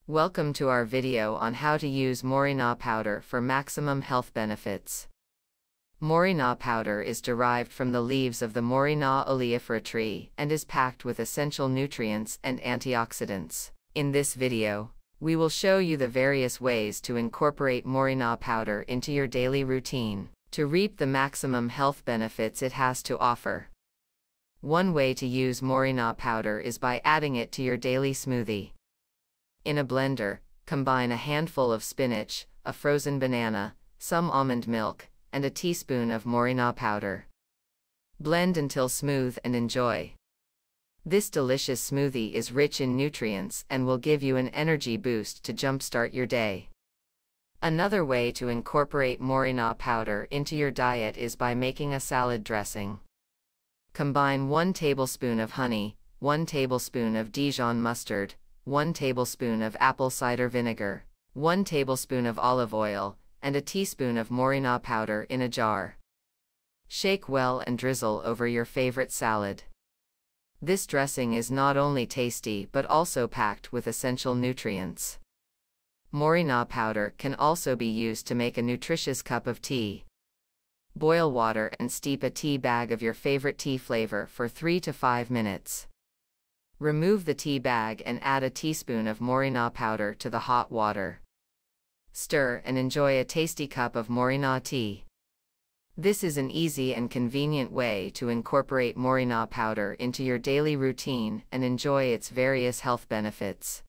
Welcome to our video on how to use Moringa powder for maximum health benefits. Moringa powder is derived from the leaves of the Moringa oleifera tree and is packed with essential nutrients and antioxidants. In this video, we will show you the various ways to incorporate Moringa powder into your daily routine to reap the maximum health benefits it has to offer. One way to use Moringa powder is by adding it to your daily smoothie. In a blender, combine a handful of spinach, a frozen banana, some almond milk, and a teaspoon of Moringa powder. Blend until smooth and enjoy. This delicious smoothie is rich in nutrients and will give you an energy boost to jumpstart your day. Another way to incorporate Moringa powder into your diet is by making a salad dressing. Combine 1 tablespoon of honey, 1 tablespoon of Dijon mustard, 1 tablespoon of apple cider vinegar, 1 tablespoon of olive oil, and a teaspoon of Moringa powder in a jar. Shake well and drizzle over your favorite salad. This dressing is not only tasty but also packed with essential nutrients. Moringa powder can also be used to make a nutritious cup of tea. Boil water and steep a tea bag of your favorite tea flavor for 3 to 5 minutes. Remove the tea bag and add a teaspoon of Moringa powder to the hot water. Stir and enjoy a tasty cup of Moringa tea. This is an easy and convenient way to incorporate Moringa powder into your daily routine and enjoy its various health benefits.